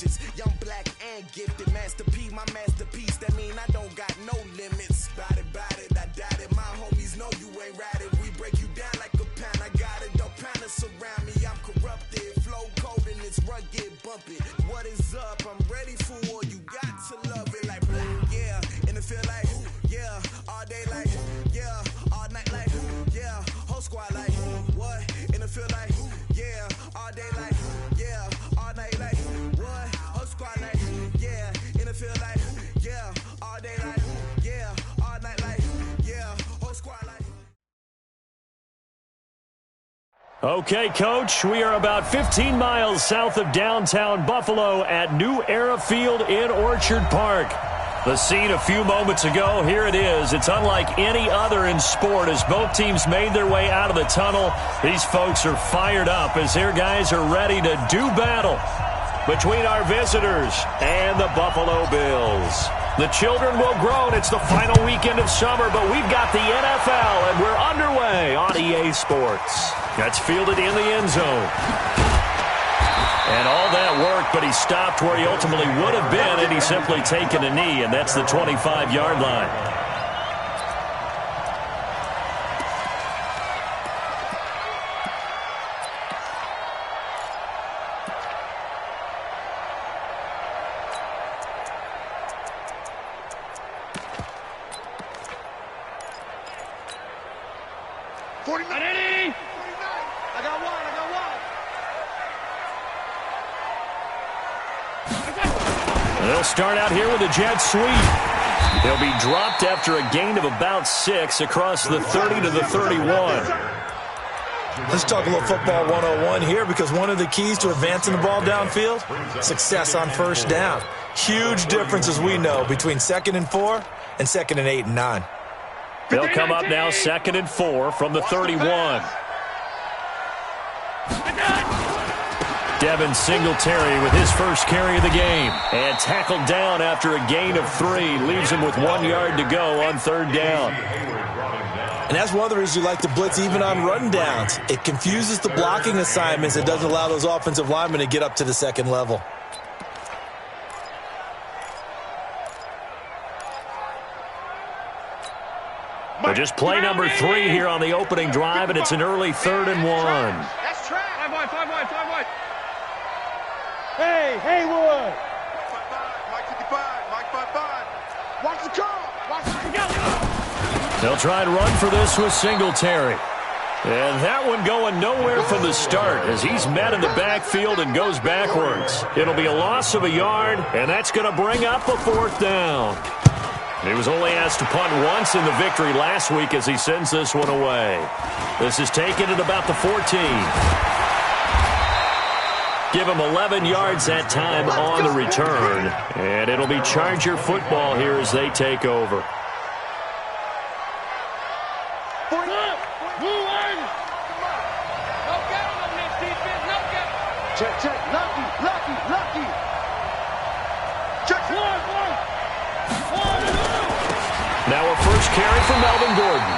ambitious. Young, black, and gifted. Master P, my masterpiece. That mean I don't got no limits. Bout it, I doubt it. My homies know you ain't ratted. We break you down like a pan. I got it, don't panic surround me. I'm corrupted. Flow cold and it's rugged, bumpy. What is up? I'm ready for war. You got to love it like black, yeah. And it feel like, yeah. All day like, yeah. All night like, yeah. Whole squad like, what? And it feel like, yeah. All day like, yeah. All night like, what? Whole squad like, yeah. And it feel like, yeah. All day like, yeah. All night like, yeah. Whole squad like. Okay, Coach, we are about 15 miles south of downtown Buffalo at New Era Field in Orchard Park. The scene a few moments ago, here it is. It's unlike any other in sport as both teams made their way out of the tunnel. These folks are fired up as their guys are ready to do battle between our visitors and the Buffalo Bills. The children will groan. It's the final weekend of summer, but we've got the NFL, and we're underway on EA Sports. That's fielded in the end zone. And all that work, but he stopped where he ultimately would have been, and he's simply taken a knee, and that's the 25-yard line. They'll start out here with a jet sweep. They'll be dropped after a gain of about 6 across the 30 to the 31. Let's talk a little football 101 here, because one of the keys to advancing the ball downfield, success on first down. Huge difference, as we know, between 2nd and 4 and 2nd and 8 and 9. They'll come up now 2nd and 4 from the 31. Devin Singletary with his first carry of the game. And tackled down after a gain of 3. Leaves him with 1 yard to go on 3rd down. And that's one of the reasons you like to blitz even on run downs. It confuses the blocking assignments. It doesn't allow those offensive linemen to get up to the 2nd level. But just play number 3 here on the opening drive, and it's an early 3rd and 1. That's track. 5 wide. Hey, Haywood. Mike 55. Mike 55. Watch the car. Watch the car. They'll try and run for this with Singletary. And that one going nowhere from the start as he's met in the backfield and goes backwards. It'll be a loss of a yard, and that's going to bring up a 4th down. He was only asked to punt once in the victory last week as he sends this one away. This is taken at about the 14. Give him 11 yards that time on the return. And it'll be Charger football here as they take over. Check. Lucky. Check. Now a first carry for Melvin Gordon.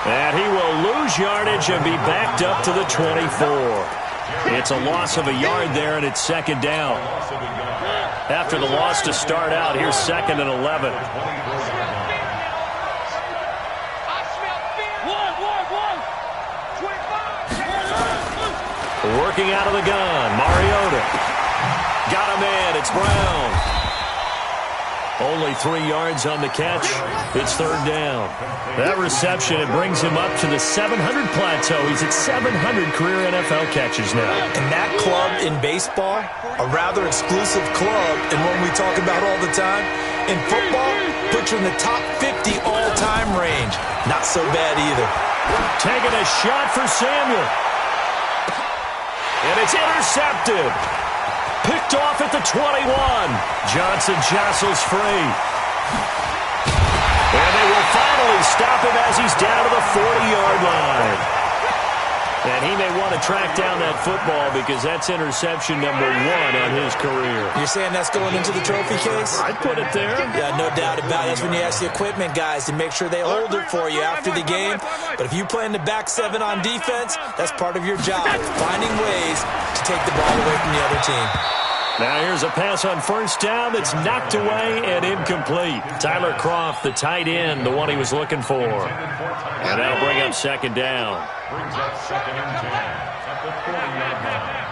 And he will lose yardage and be backed up to the 24. It's a loss of a yard there, and it's 2nd down. After the loss to start out, here's 2nd and 11. Working out of the gun, Mariota. Got him in, it's Brown. Only 3 yards on the catch. It's 3rd down. That reception, it brings him up to the 700 plateau. He's at 700 career NFL catches now. And that club in baseball, a rather exclusive club, and one we talk about all the time. In football, puts you in the top 50 all-time range. Not so bad either. Taking a shot for Samuel. And it's intercepted. Picked off at the 21. Johnson jostles free. And they will finally stop him as he's down to the 40-yard line. And he may want to track down that football because that's interception number 1 on his career. You're saying that's going into the trophy case? I'd put it there. Yeah, no doubt about it. That's when you ask the equipment guys to make sure they hold it for you after the game. But if you play in the back 7 on defense, that's part of your job, finding ways to take the ball away from the other team. Now here's a pass on first down that's knocked away and incomplete. Tyler Kroft, the tight end, the one he was looking for. And that'll bring up second down. Brings up second and 10 at the 40-yard line.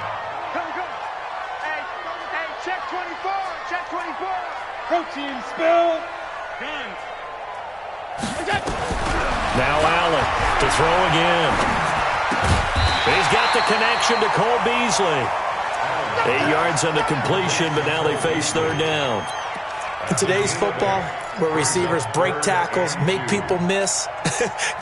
Hey, check 24. Check 24. Protein spill. Guns. Now Allen to throw again. He's got the connection to Cole Beasley. 8 yards on the completion, but now they face third down. In today's football, where receivers break tackles, make people miss,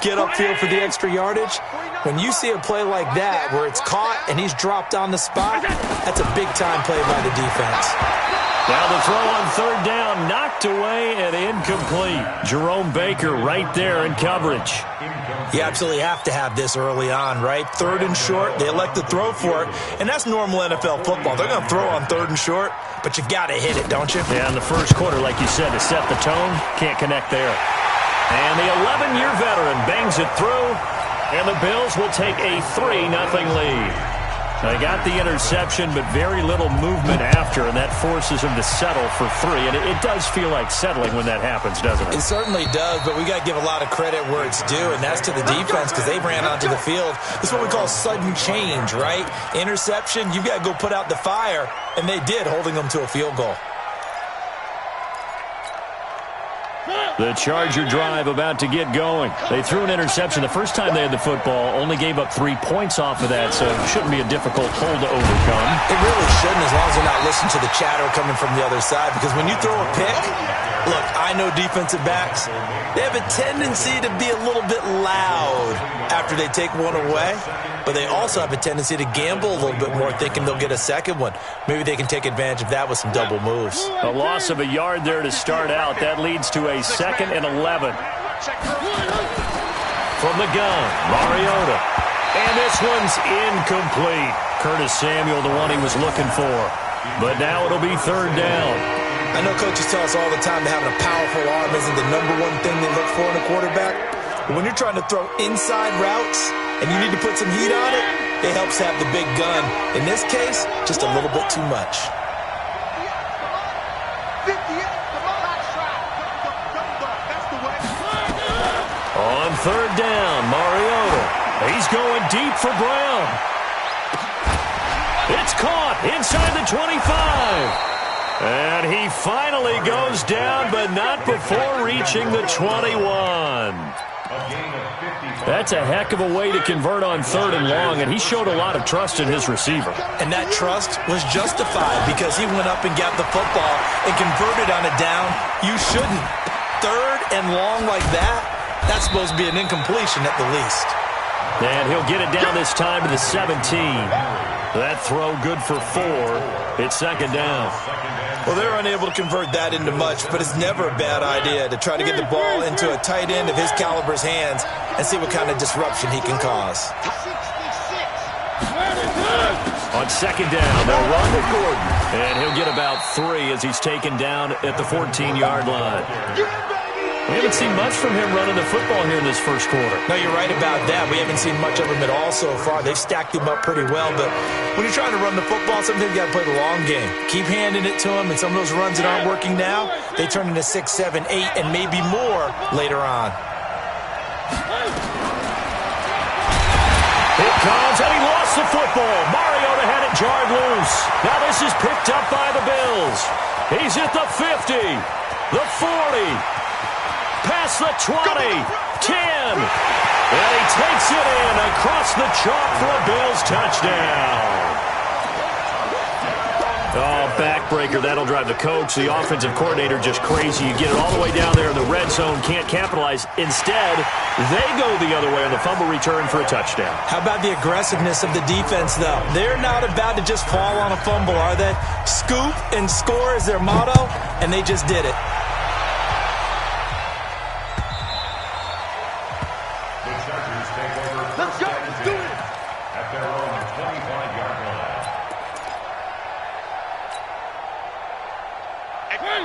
get upfield for the extra yardage, when you see a play like that where it's caught and he's dropped on the spot, that's a big-time play by the defense. Now the throw on third down, knocked away and incomplete. Jerome Baker right there in coverage. You absolutely have to have this early on, right? Third and short, they elect to throw for it, and that's normal NFL football. They're going to throw on third and short, but you got to hit it, don't you? Yeah, in the first quarter, like you said, to set the tone, can't connect there. And the 11-year veteran bangs it through, and the Bills will take a 3-0 lead. They got the interception, but very little movement after, and that forces them to settle for 3. And it does feel like settling when that happens, doesn't it? It certainly does, but we got to give a lot of credit where it's due, and that's to the defense because they ran onto the field. This is what we call sudden change, right? Interception, you've got to go put out the fire, and they did, holding them to a field goal. The Charger drive about to get going. They threw an interception the first time they had the football, only gave up 3 points off of that, so it shouldn't be a difficult hole to overcome. It really shouldn't, as long as they're not listening to the chatter coming from the other side, because when you throw a pick, look, I know defensive backs, they have a tendency to be a little bit loud after they take one away, but they also have a tendency to gamble a little bit more, thinking they'll get a second one. Maybe they can take advantage of that with some double moves. A loss of a yard there to start out. That leads to a 2nd and 11. From the gun, Mariota. And this one's incomplete. Curtis Samuel, the one he was looking for. But now it'll be third down. I know coaches tell us all the time that having a powerful arm isn't the #1 thing they look for in a quarterback. But when you're trying to throw inside routes and you need to put some heat on it, it helps to have the big gun. In this case, just a little bit too much. On third down, Mariota. He's going deep for Brown. It's caught inside the 25. And he finally goes down, but not before reaching the 21. That's a heck of a way to convert on third and long, and he showed a lot of trust in his receiver. And that trust was justified because he went up and got the football and converted on a down. You shouldn't. Third and long like that, that's supposed to be an incompletion at the least. And he'll get it down this time to the 17. That throw good for 4. It's second down. Well, they're unable to convert that into much, but it's never a bad idea to try to get the ball into a tight end of his caliber's hands and see what kind of disruption he can cause. On second down, they'll run with Gordon. And he'll get about 3 as he's taken down at the 14-yard line. We haven't seen much from him running the football here in this first quarter. No, you're right about that. We haven't seen much of him at all so far. They've stacked him up pretty well, but when you're trying to run the football, sometimes you got to play the long game. Keep handing it to him, and some of those runs that aren't working now, they turn into 6, 7, 8, and maybe more later on. It comes, and he lost the football. Mariota had it jarred loose. Now this is picked up by the Bills. He's at the 50, the 40. Past the 20, 10, and he takes it in across the chalk for a Bills touchdown. Oh, backbreaker, that'll drive the coach, the offensive coordinator, just crazy. You get it all the way down there in the red zone, can't capitalize. Instead, they go the other way on the fumble return for a touchdown. How about the aggressiveness of the defense, though? They're not about to just fall on a fumble, are they? Scoop and score is their motto, and they just did it.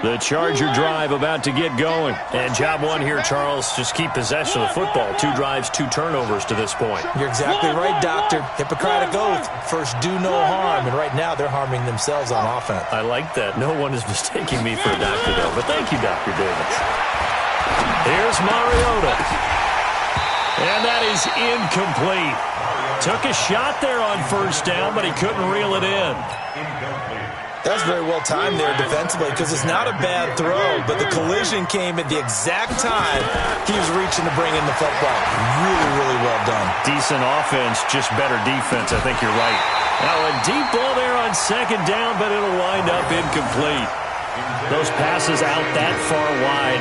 The Charger drive about to get going. And job one here, Charles, just keep possession of the football. 2 drives, 2 turnovers to this point. You're exactly right, Doctor. Hippocratic oath. First, do no harm. And right now, they're harming themselves on offense. I like that. No one is mistaking me for a doctor, though. But thank you, Dr. Davis. Here's Mariota. And that is incomplete. Took a shot there on first down, but he couldn't reel it in. That was very well timed there defensively because it's not a bad throw, but the collision came at the exact time he was reaching to bring in the football. Really, really well done. Decent offense, just better defense. I think you're right. Now a deep ball there on second down, but it'll wind up incomplete. Those passes out that far wide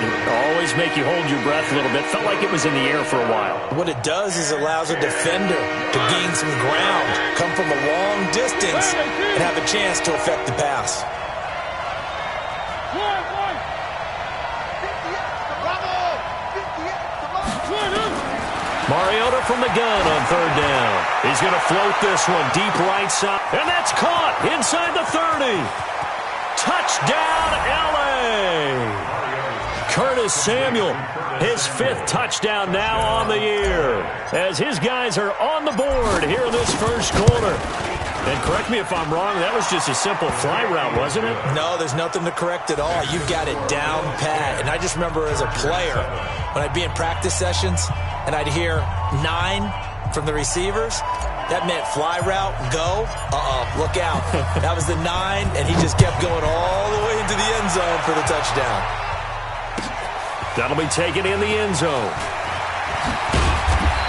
always make you hold your breath a little bit. Felt like it was in the air for a while. What it does is allows a defender to gain some ground, come from a long distance, and have a chance to affect the pass. Mariota from the gun on third down. He's going to float this one deep right side. And that's caught inside the 30. Touchdown, L.A. Curtis Samuel, his 5th touchdown now on the year, as his guys are on the board here in this first quarter. And correct me if I'm wrong, that was just a simple fly route, wasn't it? No, there's nothing to correct at all. You've got it down pat. And I just remember as a player, when I'd be in practice sessions, and I'd hear 9 from the receivers, that meant fly route, go, look out. That was the 9, and he just kept going all the way into the end zone for the touchdown. That'll be taken in the end zone.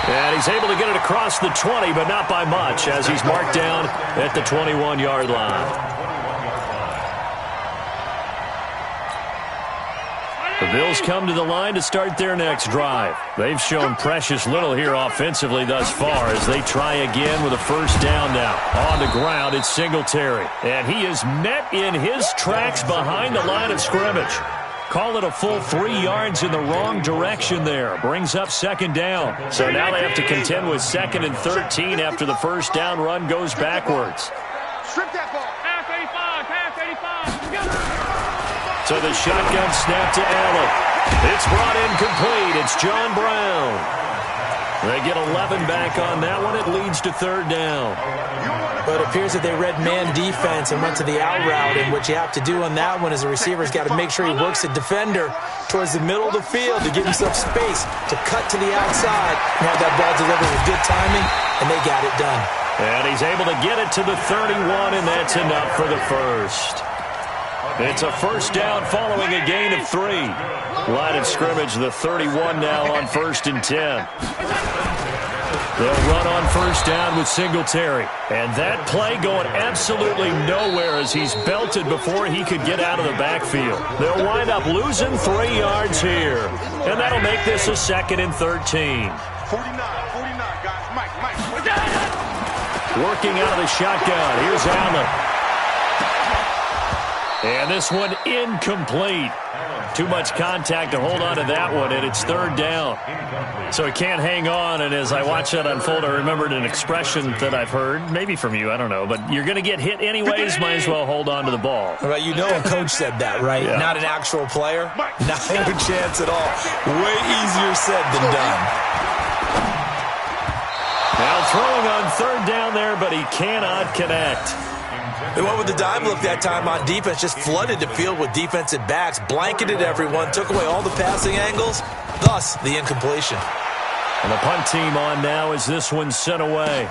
And he's able to get it across the 20, but not by much, as he's marked down at the 21-yard line. The Bills come to the line to start their next drive. They've shown precious little here offensively thus far as they try again with a first down now. On the ground, it's Singletary. And he is met in his tracks behind the line of scrimmage. Call it a full 3 yards in the wrong direction there. Brings up second down. So now they have to contend with 2nd and 13 after the first down run goes backwards. Strip that ball. Pass 85. So the shotgun snap to Allen. It's brought in complete. It's John Brown. They get 11 back on that one. It leads to third down. But it appears that they read man defense and went to the out route. And what you have to do on that one is the receiver's got to make sure he works the defender towards the middle of the field to give himself space to cut to the outside and have that ball delivered with good timing, and they got it done. And he's able to get it to the 31, and that's enough for the first. It's a first down following a gain of 3. Line of scrimmage, the 31 now on 1st and 10. They'll run on first down with Singletary. And that play going absolutely nowhere as he's belted before he could get out of the backfield. They'll wind up losing 3 yards here. And that'll make this a 2nd and 13. 49, guys. Mike. Working out of the shotgun. Here's Allen. And this one incomplete. Too much contact to hold on to that one, and it's third down. So he can't hang on, and as I watch that unfold, I remembered an expression that I've heard, maybe from you, I don't know, but you're going to get hit anyways, might as well hold on to the ball. Well, you know a coach said that, right? Yeah. Not an actual player? Not a chance at all. Way easier said than done. Now throwing on third down there, but he cannot connect. They went with the dime look that time on defense, just flooded the field with defensive backs, blanketed everyone, took away all the passing angles, thus the incompletion. And the punt team on now as this one's sent away.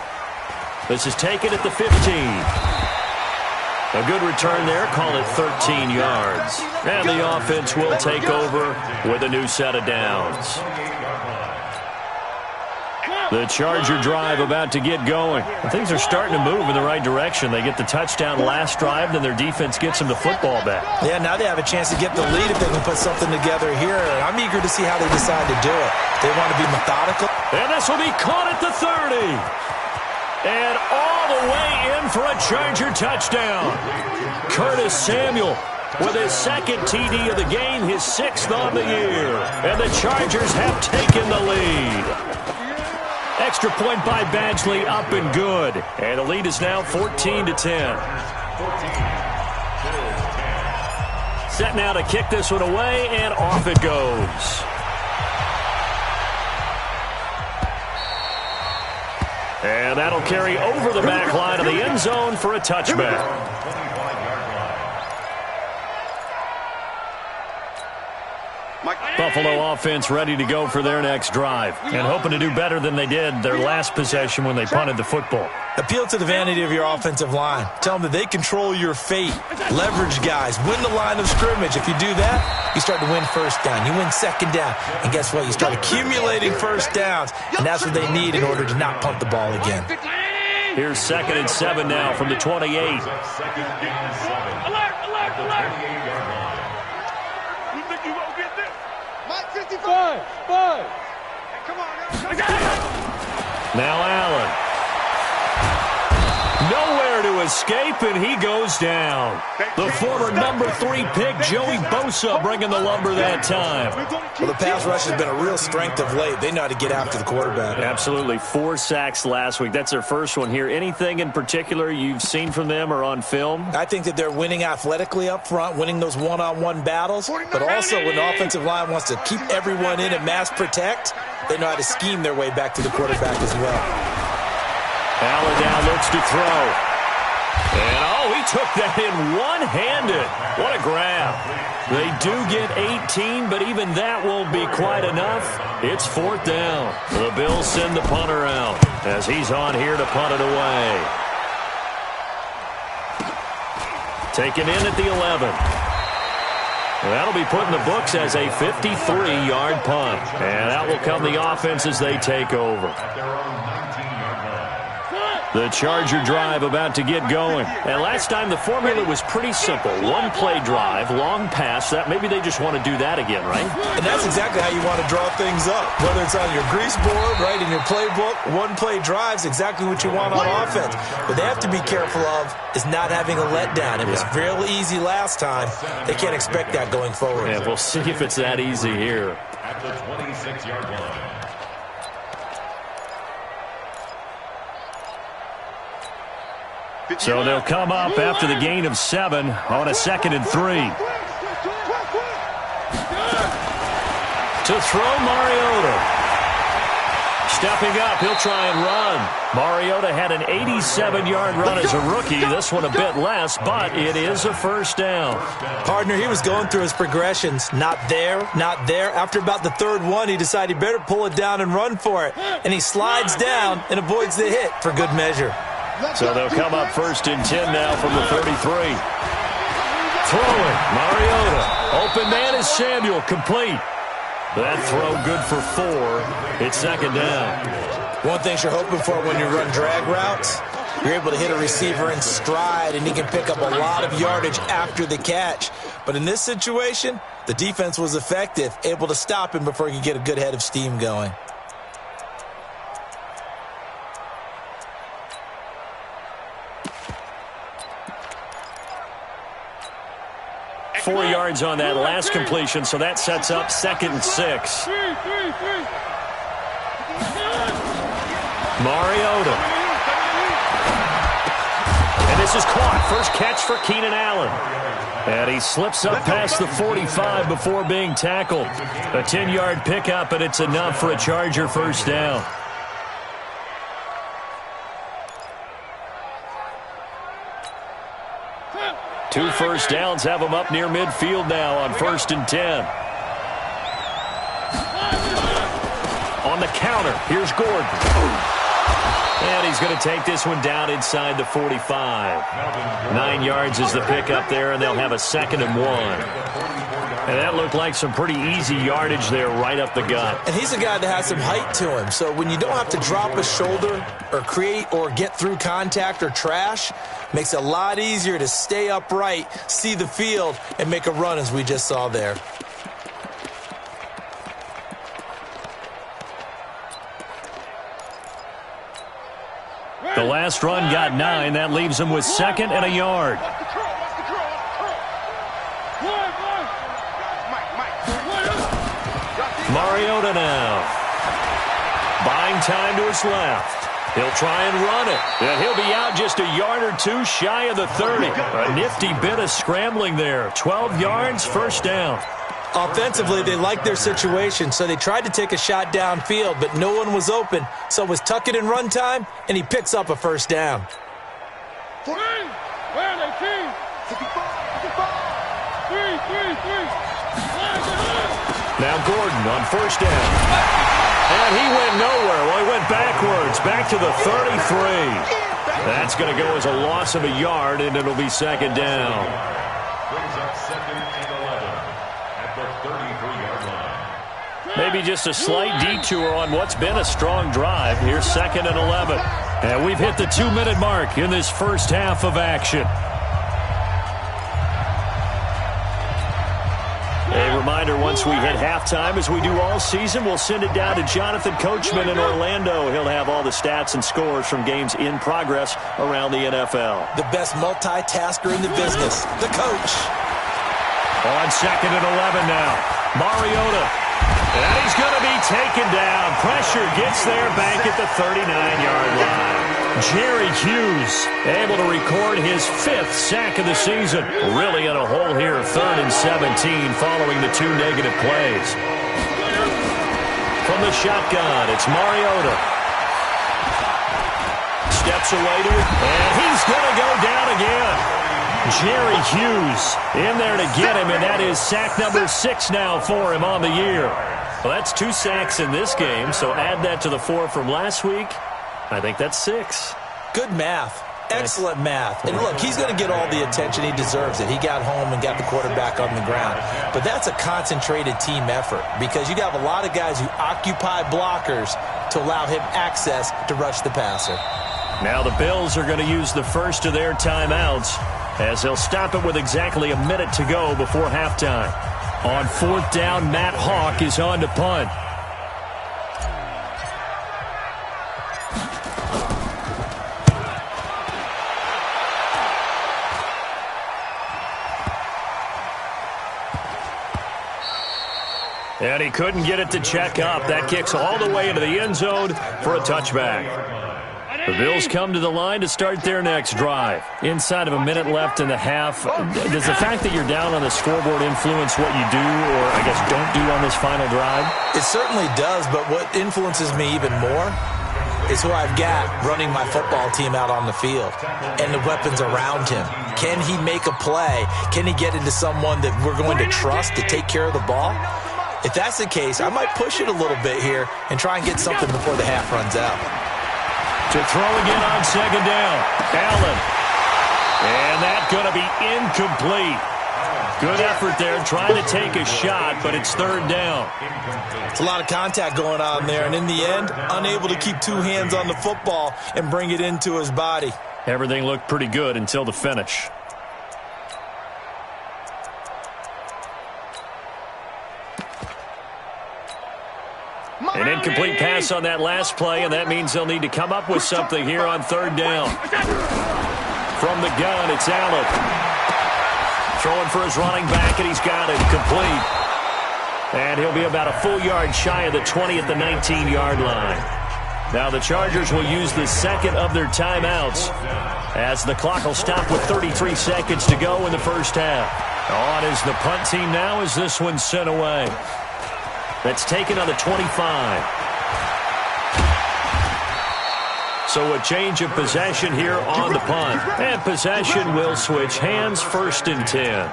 This is taken at the 15. A good return there, call it 13 yards. And the offense will take over with a new set of downs. The Charger drive about to get going. Things are starting to move in the right direction. They get the touchdown last drive, then their defense gets them the football back. Yeah, now they have a chance to get the lead if they can put something together here. I'm eager to see how they decide to do it. They want to be methodical. And this will be caught at the 30. And all the way in for a Charger touchdown. Curtis Samuel with his 2nd TD of the game, his 6th on the year. And the Chargers have taken the lead. Extra point by Badgley, up and good. And the lead is now 14-10. Set now to kick this one away, and off it goes. And that'll carry over the back line of the end zone for a touchback. Buffalo offense ready to go for their next drive and hoping to do better than they did their last possession when they punted the football. Appeal to the vanity of your offensive line. Tell them that they control your fate. Leverage guys. Win the line of scrimmage. If you do that, you start to win first down. You win second down. And guess what? You start accumulating first downs. And that's what they need in order to not punt the ball again. Here's 2nd and 7 now from the 28. Alert, alert, alert. You think you won't get this? Mike 55. Hey, come on, Now Allen. Nowhere to escape, and he goes down. The former number 3 pick, Joey Bosa, bringing the lumber that time. Well, the pass rush has been a real strength of late. They know how to get after the quarterback. Absolutely. 4 sacks last week. That's their first one here. Anything in particular you've seen from them or on film? I think that they're winning athletically up front, winning those one-on-one battles, but also when the offensive line wants to keep everyone in and mass protect, they know how to scheme their way back to the quarterback as well. Allen now looks to throw. And, he took that in one-handed. What a grab. They do get 18, but even that won't be quite enough. It's 4th down. The Bills send the punter out as he's on here to punt it away. Taken in at the 11. That'll be put in the books as a 53-yard punt. And out will come the offense as they take over. The Charger drive about to get going. And last time the formula was pretty simple. One-play drive, long pass. That maybe they just want to do that again, right? And that's exactly how you want to draw things up. Whether it's on your grease board, right, in your playbook, one-play drive's exactly what you want on offense. What they have to be careful of is not having a letdown. It was real easy last time. They can't expect that going forward. Yeah, we'll see if it's that easy here. At the 26-yard line. So they'll come up after the gain of 7 on a 2nd and 3. To throw, Mariota. Stepping up, he'll try and run. Mariota had an 87-yard run as a rookie. This one a bit less, but it is a first down. Partner, he was going through his progressions. Not there, not there. After about the 3rd one, he decided he better pull it down and run for it. And he slides down and avoids the hit for good measure. So they'll come up 1st and 10 now from the 33. Throwing, Mariota. Open man is Samuel, complete. That throw good for 4. It's 2nd down. One thing you're hoping for when you run drag routes, you're able to hit a receiver in stride, and he can pick up a lot of yardage after the catch. But in this situation, the defense was effective, able to stop him before he could get a good head of steam going. Four yards on that last completion, so that sets up 2nd and 6. Mariota. And this is caught. First catch for Keenan Allen. And he slips up past the 45 before being tackled. A 10-yard pickup, and it's enough for a Charger first down. Two first downs have them up near midfield now on 1st and 10. On the counter, here's Gordon. And he's going to take this one down inside the 45. 9 yards is the pickup there, and they'll have a 2nd and 1. And that looked like some pretty easy yardage there right up the gut. And he's a guy that has some height to him. So when you don't have to drop a shoulder or create or get through contact or trash, makes it a lot easier to stay upright, see the field, and make a run as we just saw there. The last run got 9. That leaves him with 2nd and a yard. Mariota now. Buying time to his left. He'll try and run it. And he'll be out just a yard or two shy of the 30. A nifty bit of scrambling there. 12 yards, first down. Offensively, they liked their situation, so they tried to take a shot downfield, but no one was open. So it was tuck it in run time, and he picks up a first down. Where are they, team? 55. 3. Now Gordon on first down. And he went nowhere. Well, he went backwards, back to the 33. That's going to go as a loss of a yard, and it'll be second down. Brings up second and 11 at the 33-yard line. Maybe just a slight detour on what's been a strong drive. Here's second and 11. And we've hit the 2-minute mark in this first half of action. A reminder, once we hit halftime, as we do all season, we'll send it down to Jonathan Coachman in Orlando. He'll have all the stats and scores from games in progress around the NFL. The best multitasker in the business, the coach. On second and 11 now, Mariota. And he's going to be taken down. Pressure gets there back at the 39-yard line. Jerry Hughes able to record his 5th sack of the season. Really in a hole here, 3rd and 17 following the 2 negative plays. From the shotgun, it's Mariota. Steps away to it, and he's going to go down again. Jerry Hughes in there to get him, and that is sack number 6 now for him on the year. Well, that's 2 sacks in this game, so add that to the 4 from last week. I think that's 6. Good math. Excellent math. And look, he's going to get all the attention. He deserves it. He got home and got the quarterback on the ground. But that's a concentrated team effort because you got a lot of guys who occupy blockers to allow him access to rush the passer. Now the Bills are going to use the first of their timeouts as they'll stop it with exactly a minute to go before halftime. On 4th down, Matt Hawk is on to punt. And he couldn't get it to check up. That kicks all the way into the end zone for a touchback. The Bills come to the line to start their next drive. Inside of a minute left in the half, does the fact that you're down on the scoreboard influence what you do or, I guess, don't do on this final drive? It certainly does, but what influences me even more is who I've got running my football team out on the field and the weapons around him. Can he make a play? Can he get into someone that we're going to trust to take care of the ball? If that's the case, I might push it a little bit here and try and get something before the half runs out. To throw again on second down, Allen. And that's going to be incomplete. Good effort there, trying to take a shot, but it's 3rd down. It's a lot of contact going on there, and in the end, unable to keep 2 hands on the football and bring it into his body. Everything looked pretty good until the finish. An incomplete pass on that last play, and that means they'll need to come up with something here on 3rd down. From the gun, it's Allen. Throwing for his running back, and he's got it complete. And he'll be about a full yard shy of the 20 at the 19-yard line. Now the Chargers will use the second of their timeouts as the clock will stop with 33 seconds to go in the first half. On is the punt team now as this one's sent away. That's taken on the 25. So a change of possession here on the punt. And possession will switch hands, 1st and 10.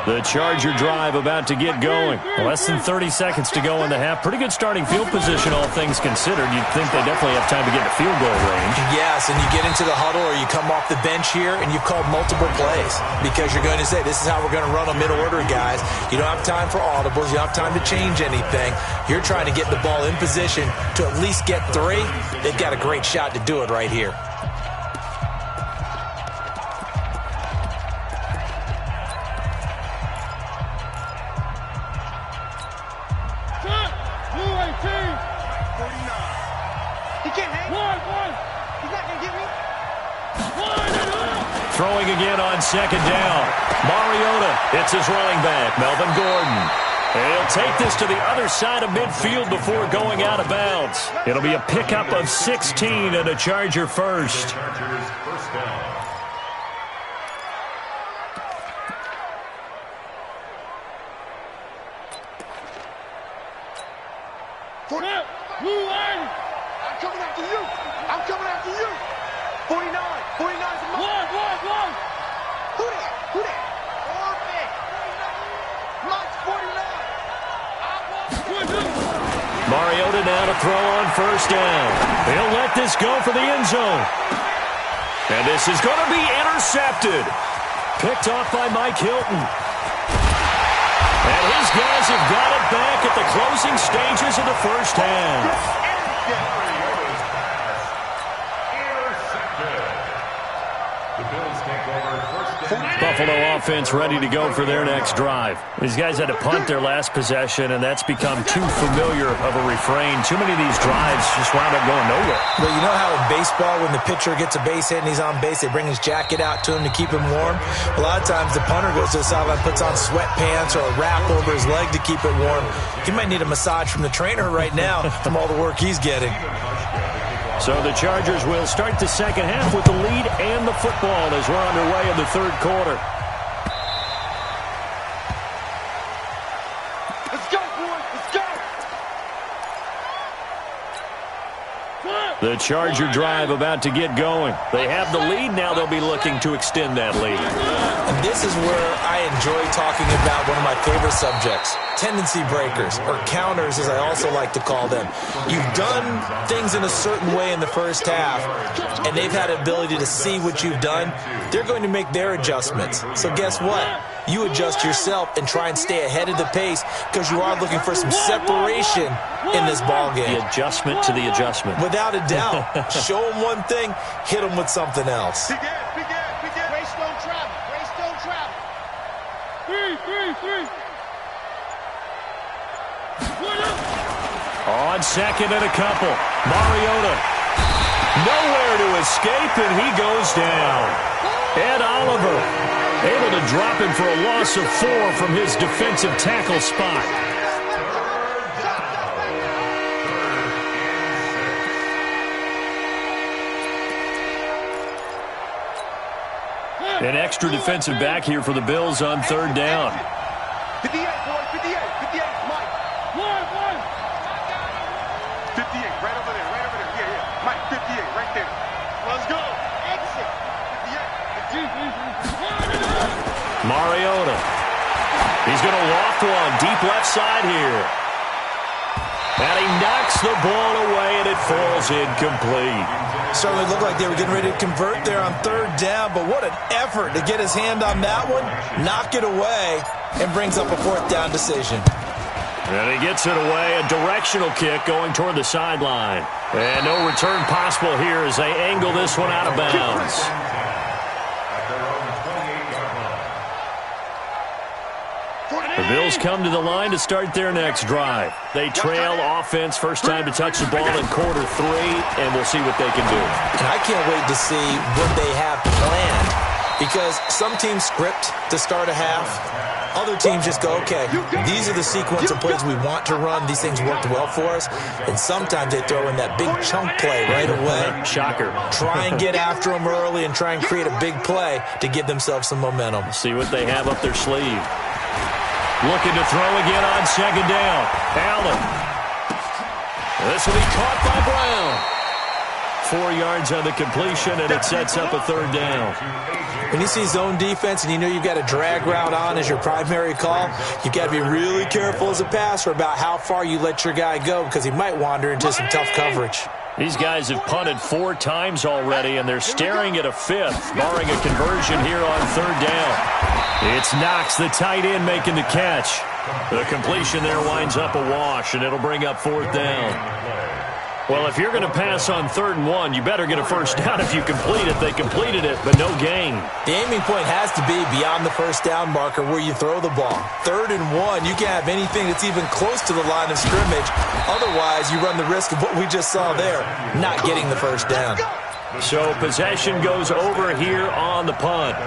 The Charger drive about to get going. Less than 30 seconds to go in the half. Pretty good starting field position, all things considered. You'd think they definitely have time to get to field goal range. Yes, and you get into the huddle or you come off the bench here and you've called multiple plays because you're going to say, this is how we're going to run them in order, guys. You don't have time for audibles. You don't have time to change anything. You're trying to get the ball in position to at least get 3. They've got a great shot to do it right here. Throwing again on second down. Mariota hits his running back, Melvin Gordon. He'll take this to the other side of midfield before going out of bounds. It'll be a pickup of 16 and a Charger first. Chargers first down. I'm coming after you. I'm coming after you. 49. 49's a one. Who that? Who that? Orbit. Mike's 49. Mariota now to throw on first down. He'll let this go for the end zone. And this is going to be intercepted. Picked off by Mike Hilton. And his guys have got it back at the closing stages of the first half. Mariota's pass intercepted. The Bills take over first down. Buffalo offense ready to go for their next drive. These guys had to punt their last possession, and that's become too familiar of a refrain. Too many of these drives just wound up going nowhere. But you know how in baseball, when the pitcher gets a base hit and he's on base, they bring his jacket out to him to keep him warm? A lot of times the punter goes to the sideline, puts on sweatpants or a wrap over his leg to keep it warm. He might need a massage from the trainer right now from all the work he's getting. So the Chargers will start the second half with the lead and the football as we're underway in the third quarter. Let's go, boys. Let's go. The Charger drive about to get going. They have the lead. Now they'll be looking to extend that lead. And this is where I enjoy talking about one of my favorite subjects, tendency breakers, or counters as I also like to call them. You've done things in a certain way in the first half, and they've had the ability to see what you've done. They're going to make their adjustments. So guess what? You adjust yourself and try and stay ahead of the pace because you are looking for some separation in this ball game. The adjustment to the adjustment. Without a doubt. Show them one thing, hit them with something else. Begin. Race don't travel. Race don't travel. Three. On second and a couple. Mariota. Nowhere to escape, and he goes down. Ed Oliver able to drop him for a loss of 4 from his defensive tackle spot. An extra defensive back here for the Bills on third down. 58, boy. 58, Mike. 58, right over there. Yeah. Mike, 58, right there. Let's go. Exit. 58. Mariota. He's going to loft one deep left side here. And he knocks the ball away, and it falls incomplete. Certainly looked like they were getting ready to convert there on third down, but what an effort to get his hand on that one, knock it away, and brings up a fourth down decision. And he gets it away, a directional kick going toward the sideline. And no return possible here as they angle this one out of bounds. The Bills come to the line to start their next drive. They trail offense, first time to touch the ball in quarter 3, and we'll see what they can do. And I can't wait to see what they have planned, because some teams script to start a half. Other teams just go, okay, these are the sequence of plays we want to run. These things worked well for us. And sometimes they throw in that big chunk play right away. Shocker. Try and get after them early and try and create a big play to give themselves some momentum. See what they have up their sleeve. Looking to throw again on second down. Allen. This will be caught by Brown. 4 yards on the completion, and it sets up a third down. When you see zone defense and you know you've got a drag route on as your primary call, you've got to be really careful as a passer about how far you let your guy go, because he might wander into some tough coverage. These guys have punted 4 times already, and they're staring at a 5th, barring a conversion here on third down. It's Knox, the tight end, making the catch. The completion there winds up a wash, and it'll bring up fourth down. Well, if you're going to pass on 3rd and 1, you better get a first down if you complete it. They completed it, but no gain. The aiming point has to be beyond the first down marker where you throw the ball. 3rd and 1, you can't have anything that's even close to the line of scrimmage. Otherwise, you run the risk of what we just saw there, not getting the first down. So possession goes over here on the punt.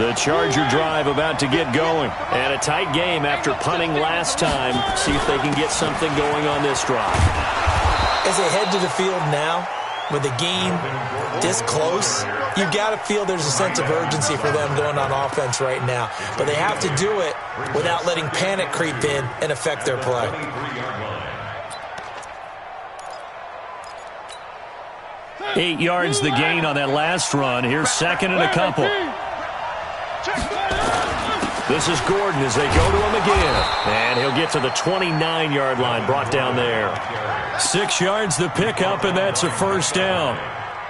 The Charger drive about to get going. And a tight game after punting last time. See if they can get something going on this drive. As they head to the field now, with the game this close, you've got to feel there's a sense of urgency for them going on offense right now. But they have to do it without letting panic creep in and affect their play. 8 yards the gain on that last run. Here's second and a couple. This is Gordon as they go to him again. And he'll get to the 29-yard line, brought down there. 6 yards the pickup, and that's a first down.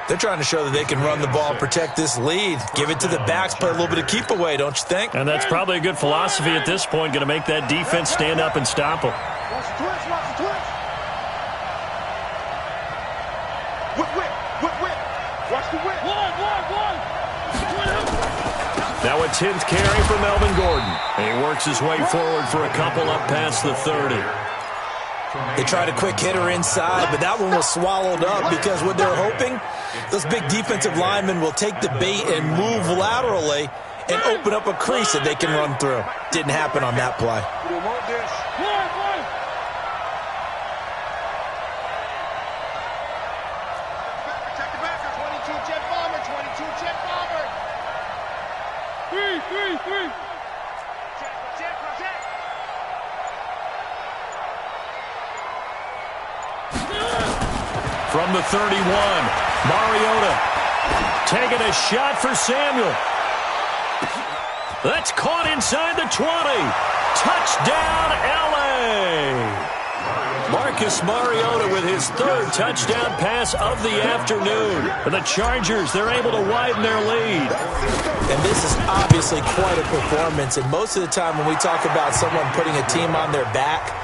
They're trying to show that they can run the ball, protect this lead. Give it to the backs, play a little bit of keep away, don't you think? And that's probably a good philosophy at this point, going to make that defense stand up and stop them. Watch the twitch, watch the twitch. Whip. Watch the whip. One. Now a 10th carry for Melvin Gordon. And he works his way forward for a couple up past the 30. They tried a quick hitter inside, but that one was swallowed up because what they're hoping, those big defensive linemen will take the bait and move laterally and open up a crease that they can run through. Didn't happen on that play. Protect the backer. 22 jet bomber. 22 jet bomber. Three. Check. From the 31, Mariota taking a shot for Samuel. That's caught inside the 20. Touchdown, L.A. Marcus Mariota with his third touchdown pass of the afternoon. For the Chargers, they're able to widen their lead. And this is obviously quite a performance. And most of the time when we talk about someone putting a team on their back,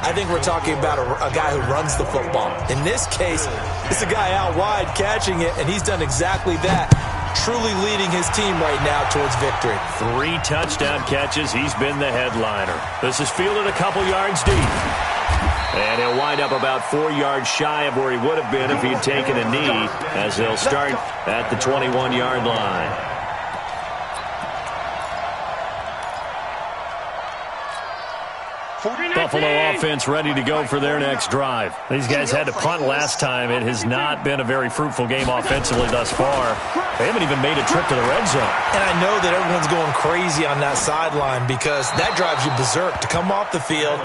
I think we're talking about a guy who runs the football. In this case, it's a guy out wide catching it, and he's done exactly that, truly leading his team right now towards victory. 3 touchdown catches. He's been the headliner. This is fielded a couple yards deep. And he'll wind up about 4 yards shy of where he would have been if he'd taken a knee, as they'll start at the 21-yard line. Buffalo offense ready to go for their next drive. These guys had to punt last time. It has not been a very fruitful game offensively thus far. They haven't even made a trip to the red zone. And I know that everyone's going crazy on that sideline because that drives you berserk to come off the field,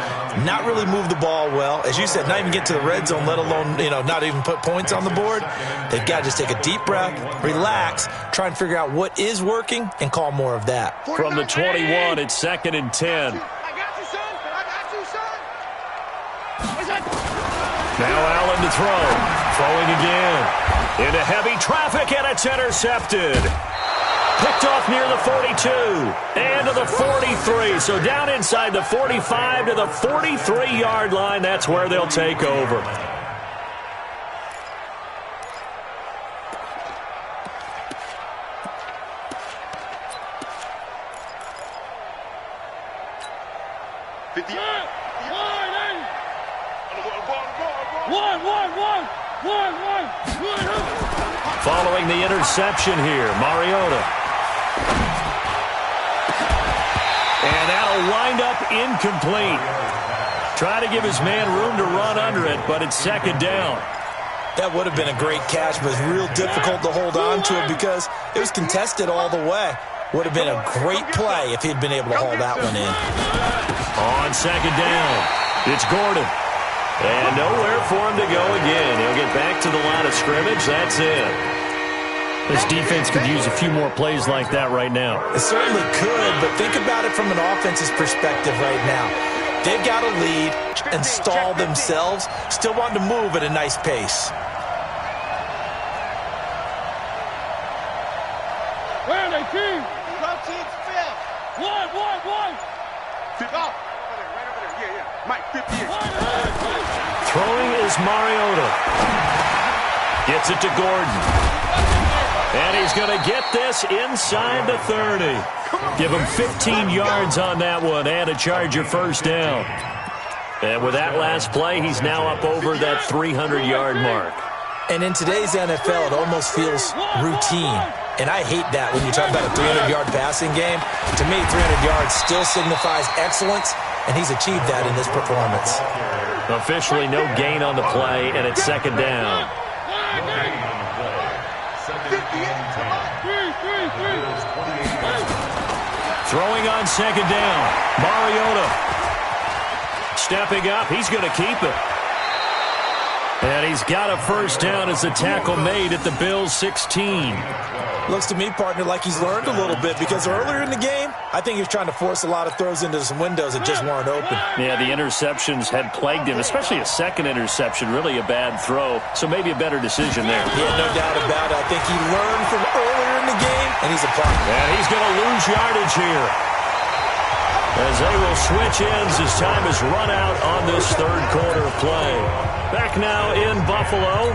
not really move the ball well. As you said, not even get to the red zone, let alone, not even put points on the board. They've got to just take a deep breath, relax, try and figure out what is working, and call more of that. From the 21, it's second and 10. Now Allen to throw. Throwing again. Into heavy traffic, and it's intercepted. Picked off near the 42. And to the 43. So down inside the 45 to the 43-yard line. That's where they'll take over. Following the interception here, Mariota. And that'll wind up incomplete. Try to give his man room to run under it, but it's second down. That would have been a great catch, but it's real difficult to hold on to it because it was contested all the way. Would have been a great play if he'd been able to haul that one in. On second down, it's Gordon. And nowhere for him to go again. He'll get back to the line of scrimmage. That's it. This defense could use a few more plays like that right now. It certainly could, but think about it from an offense's perspective right now. They've got to lead and stall themselves, still wanting to move at a nice pace. Where are they, team? Team's fifth. One. Fifth. Oh, right over there. Yeah. Mike, 58. Throwing is Mariota. Gets it to Gordon. And he's going to get this inside the 30. Give him 15 yards on that one and a Charger first down. And with that last play, he's now up over that 300-yard mark. And in today's NFL, it almost feels routine. And I hate that when you talk about a 300-yard passing game. To me, 300 yards still signifies excellence, and he's achieved that in this performance. Officially no gain on the play, and it's second down. Throwing on second down. Mariota stepping up. He's going to keep it. And he's got a first down as the tackle made at the Bills' 16. Looks to me, partner, like he's learned a little bit because earlier in the game, I think he was trying to force a lot of throws into some windows that just weren't open. Yeah, the interceptions had plagued him, especially a second interception, really a bad throw. So maybe a better decision there. Yeah, no doubt about it. I think he learned from earlier in the game, and he's applying it. And he's going to lose yardage here, as they will switch ends as time is run out on this third quarter of play. Back now in Buffalo.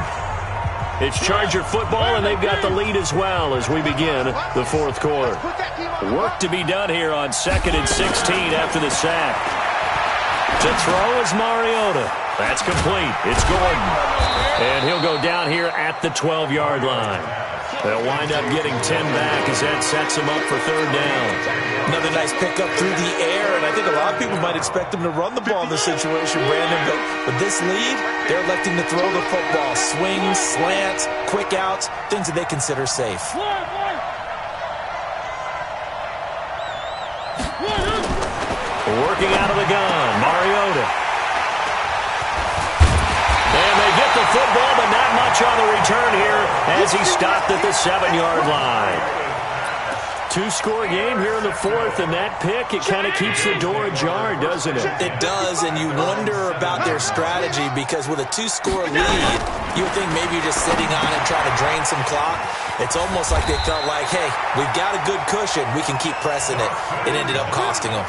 It's Charger football, and they've got the lead as well as we begin the fourth quarter. Work to be done here on 2nd and 16 after the sack. To throw is Mariota. That's complete. It's Gordon. And he'll go down here at the 12-yard line. They'll wind up getting 10 back as that sets them up for third down. Another nice pickup through the air, and I think a lot of people might expect them to run the ball in this situation, Brandon, but with this lead, they're electing to throw the football. Swings, slants, quick outs, things that they consider safe. Working out of the gun, Mariota. And they get the football, but not much on the return here as he stopped at the 7-yard line. Two-score game here in the fourth, and that pick, it kind of keeps the door ajar, doesn't it? It does, and you wonder about their strategy because with a two-score lead, you would think maybe you're just sitting on it trying to drain some clock. It's almost like they felt like, hey, we've got a good cushion. We can keep pressing it. It ended up costing them.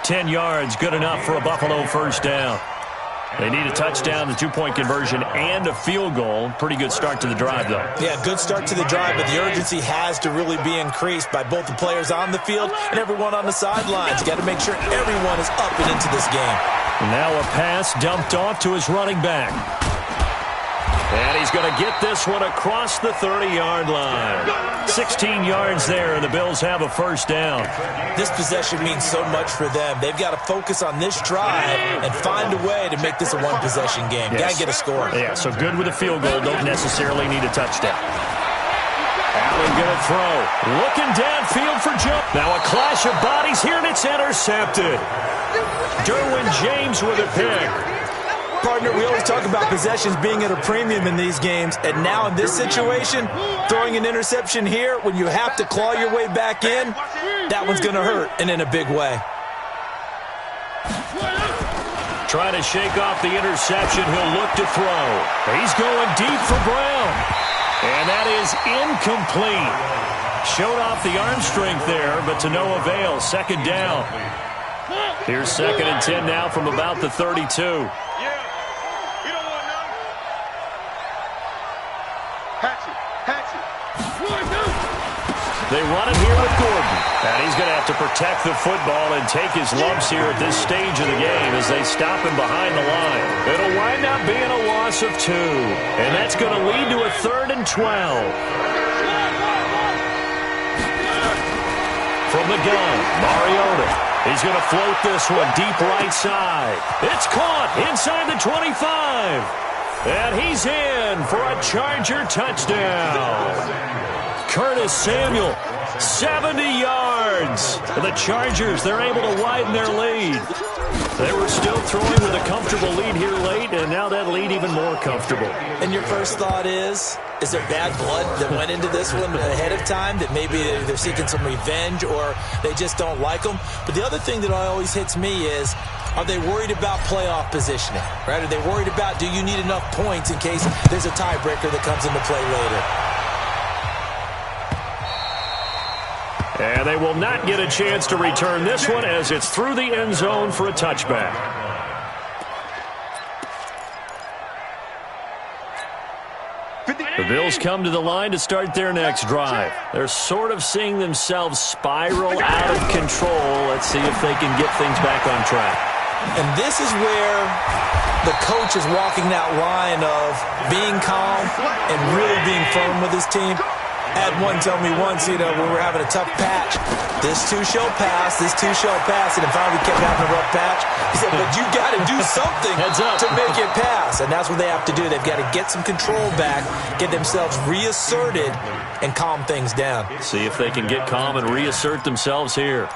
10 yards, good enough for a Buffalo first down. They need a touchdown, the two-point conversion, and a field goal. Pretty good start to the drive, though. Yeah, good start to the drive, but the urgency has to really be increased by both the players on the field and everyone on the sidelines. You got to make sure everyone is up and into this game. Now a pass dumped off to his running back. And he's going to get this one across the 30-yard line. 16 yards there, and the Bills have a first down. This possession means so much for them. They've got to focus on this drive and find a way to make this a one-possession game. Yes. Got to get a score. Yeah, so good with a field goal. Don't necessarily need a touchdown. Allen going to throw. Looking downfield for Joe. Now a clash of bodies here, and it's intercepted. Derwin James with a pick. Partner, we always talk about possessions being at a premium in these games, and now in this situation, throwing an interception here when you have to claw your way back in, that one's going to hurt, and in a big way. Trying to shake off the interception. He'll look to throw. He's going deep for Brown. And that is incomplete. Showed off the arm strength there, but to no avail. Second down. Here's 2nd and 10 now from about the 32. They run it here with Gordon. And he's going to have to protect the football and take his lumps here at this stage of the game as they stop him behind the line. It'll wind up being a loss of 2. And that's going to lead to a 3rd and 12. From the gun, Mariota. He's going to float this one deep right side. It's caught inside the 25. And he's in for a Charger touchdown. Curtis Samuel, 70 yards. The Chargers, they're able to widen their lead. They were still throwing with a comfortable lead here late, and now that lead even more comfortable. And your first thought is there bad blood that went into this one ahead of time, that maybe they're seeking some revenge or they just don't like them? But the other thing that always hits me is, are they worried about playoff positioning? Right? Are they worried about, do you need enough points in case there's a tiebreaker that comes into play later? And they will not get a chance to return this one as it's through the end zone for a touchback. The Bills come to the line to start their next drive. They're sort of seeing themselves spiral out of control. Let's see if they can get things back on track. And this is where the coach is walking that line of being calm and really being firm with his team. I had one tell me once, when we were having a tough patch, this too shall pass, and then finally we kept having a rough patch. He said, but you got to do something to make it pass, and that's what they have to do. They've got to get some control back, get themselves reasserted, and calm things down. See if they can get calm and reassert themselves here.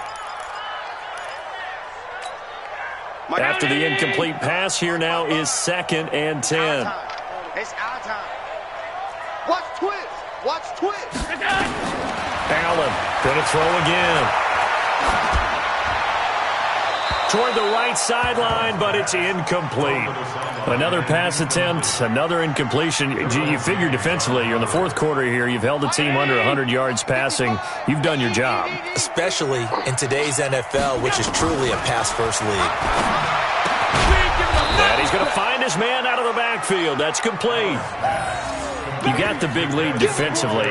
After the incomplete pass, here now is 2nd and 10. It's our time. Watch twist. Watch twist. Allen going to throw again. Toward the right sideline, but it's incomplete. Another pass attempt, another incompletion. You figure defensively, you're in the 4th quarter here. You've held the team under 100 yards passing. You've done your job. Especially in today's NFL, which is truly a pass-first league. And he's going to find his man out of the backfield. That's complete. You got the big lead defensively,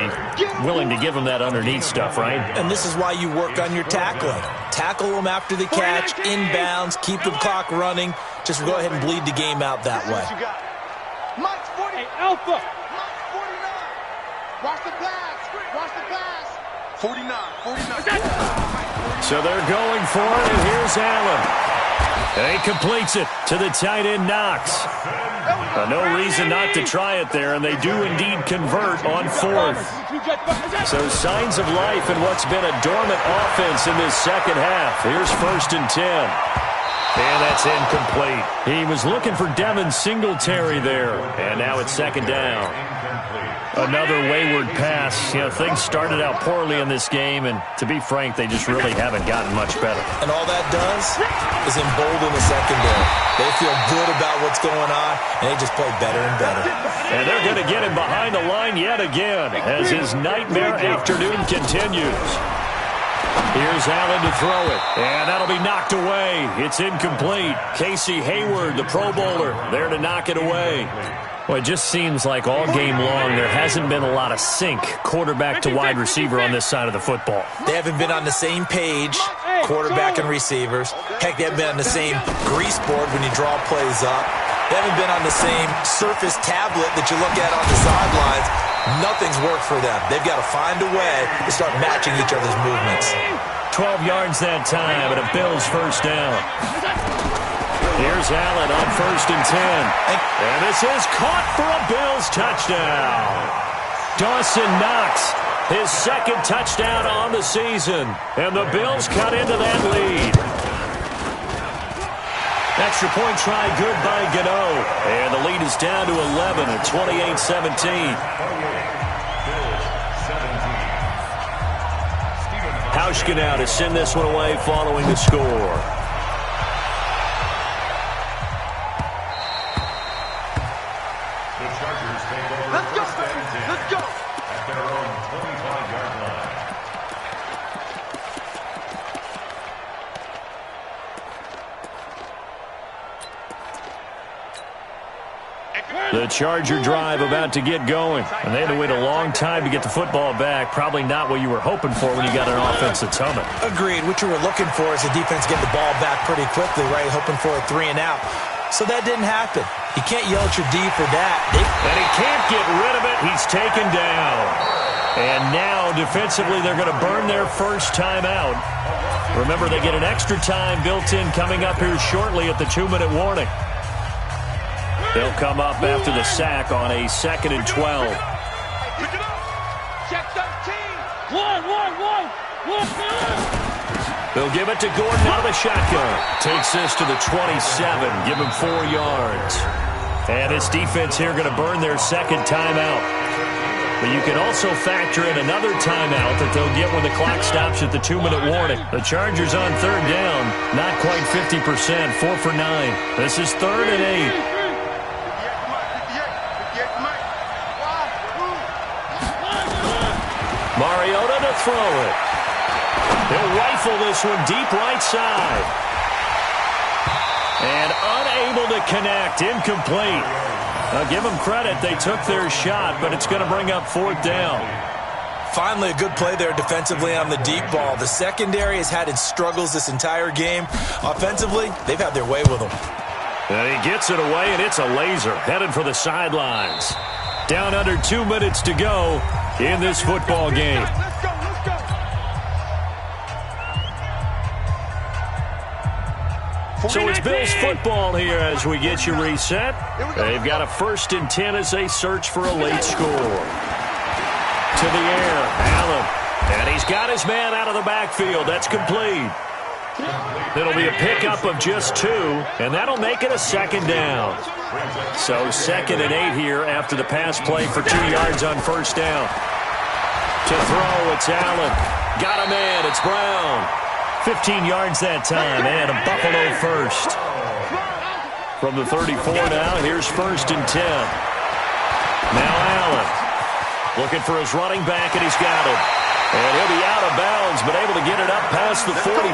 willing to give him that underneath stuff, right? And this is why you work on your tackling. Tackle them after the catch, inbounds, keep the clock running. Just go ahead and bleed the game out that way. Mike's 40. Alpha. Mike's 49. Watch the pass. Watch the pass. 49. So they're going for it, and here's Allen. And he completes it to the tight end, Knox. No reason not to try it there, and they do indeed convert on 4th. So signs of life in what's been a dormant offense in this second half. Here's 1st and 10. And that's incomplete. He was looking for Devin Singletary there, and now it's 2nd down. Another wayward pass. Things started out poorly in this game, and to be frank, they just really haven't gotten much better. And all that does is embolden the secondary. They feel good about what's going on, and they just play better and better. And they're going to get him behind the line yet again as his nightmare afternoon continues. Here's Allen to throw it, and that'll be knocked away. It's incomplete. Casey Hayward, the Pro Bowler, there to knock it away. Well, it just seems like all game long there hasn't been a lot of sync quarterback to wide receiver on this side of the football. They haven't been on the same page, quarterback and receivers. Heck, they haven't been on the same grease board when you draw plays up. They haven't been on the same surface tablet that you look at on the sidelines. Nothing's worked for them. They've got to find a way to start matching each other's movements. 12 yards that time, and a Bills 1st down. Here's Allen on 1st and 10. And this is caught for a Bills touchdown. Dawson Knox, his 2nd touchdown on the season. And the Bills cut into that lead. Extra point try good by Gano. And the lead is down to 11 at 28-17. Hauschka now to send this one away following the score. The Charger drive about to get going. And they had to wait a long time to get the football back. Probably not what you were hoping for when you got an offense that's humming. Agreed. What you were looking for is the defense get the ball back pretty quickly, right? Hoping for a 3 and out. So that didn't happen. You can't yell at your D for that. And he can't get rid of it. He's taken down. And now, defensively, they're going to burn their first timeout. Remember, they get an extra time built in coming up here shortly at the 2-minute warning. They'll come up after the sack on a 2nd and 12. Check 13. One. They'll give it to Gordon out of the shotgun. Takes this to the 27. Give him 4 yards. And this defense here going to burn their 2nd timeout. But you can also factor in another timeout that they'll get when the clock stops at the 2-minute warning. The Chargers on 3rd down. Not quite 50%. 4 for 9. This is 3rd and 8. Mariota to throw it. He'll rifle this one deep right side. And unable to connect. Incomplete. Now give them credit. They took their shot, but it's going to bring up 4th down. Finally, a good play there defensively on the deep ball. The secondary has had its struggles this entire game. Offensively, they've had their way with him. And he gets it away, and it's a laser headed for the sidelines. Down under 2 minutes to go in this football game. Let's go. So it's Bills football here as we get you reset. They've got a 1st and 10 as they search for a late score. To the air, Allen. And he's got his man out of the backfield. That's complete. It'll be a pickup of just 2, and that'll make it a 2nd down. So 2nd and 8 here after the pass play for 2 yards on 1st down. To throw, it's Allen. Got a man, it's Brown. 15 yards that time, and a Buffalo first. From the 34 now, here's 1st and 10. Now Allen. Looking for his running back, and he's got him. And he'll be out of bounds, but able to get it up past the 45.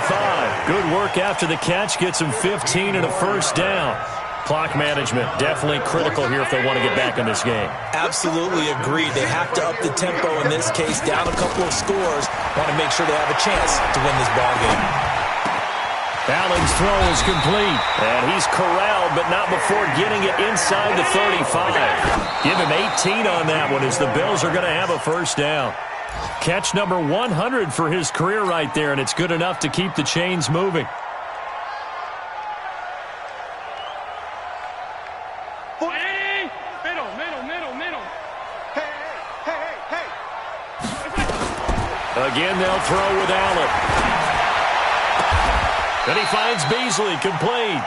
Good work after the catch. Gets him 15 and a 1st down. Clock management definitely critical here if they want to get back in this game. Absolutely agreed. They have to up the tempo in this case, down a couple of scores. Want to make sure they have a chance to win this ball game. Allen's throw is complete, and he's corralled, but not before getting it inside the 35. Give him 18 on that one as the Bills are going to have a 1st down. Catch number 100 for his career right there, and it's good enough to keep the chains moving. Middle. Hey. Again, they'll throw with Allen. And he finds Beasley complete.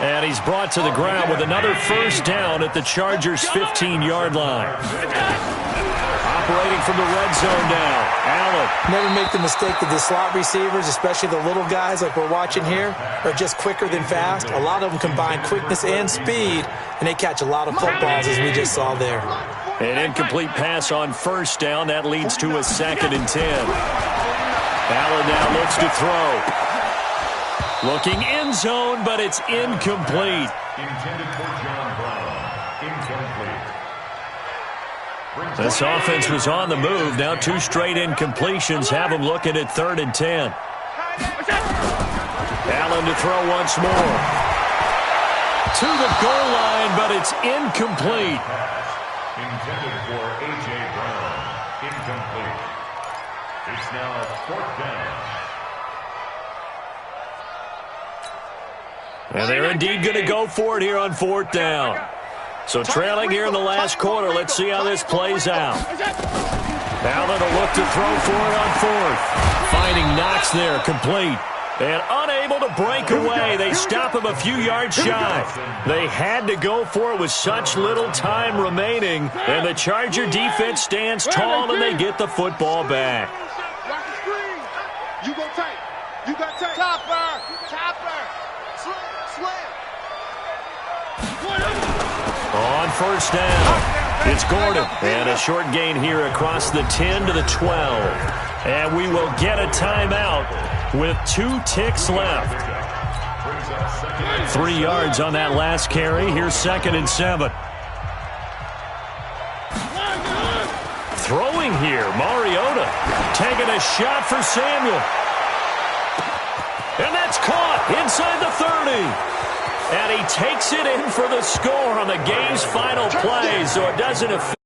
And he's brought to the ground with another 1st down at the Chargers' 15-yard line. Operating from the red zone now, Allen. Never make the mistake that the slot receivers, especially the little guys like we're watching here, are just quicker than fast. A lot of them combine quickness and speed, and they catch a lot of footballs as we just saw there. An incomplete pass on 1st down. That leads to a 2nd and 10. Allen now looks to throw. Looking end zone, but it's incomplete. Intended for John Brown. Incomplete. This offense was on the move. Now 2 straight incompletions have them looking at 3rd and 10. Allen to throw once more. To the goal line, but it's incomplete. Intended for A.J. Brown. Incomplete. It's now 4th down. And they're indeed going to go for it here on 4th down. So trailing here in the last quarter. Let's see how this plays out. Allen will look to throw for it on 4th. Finding Knox there, complete. And unable to break away. They stop him a few yards shy. They had to go for it with such little time remaining. And the Charger defense stands tall, and they get the football back. Watch the screen. You go tight. You got tight. Chopper. Slam. On 1st down, it's Gordon. And a short gain here across the 10 to the 12. And we will get a timeout with 2 ticks left. 3 yards on that last carry. Here's 2nd and 7. Throwing here, Mariota taking a shot for Samuel. And that's caught inside the 30. And he takes it in for the score on the game's final play, so it doesn't affect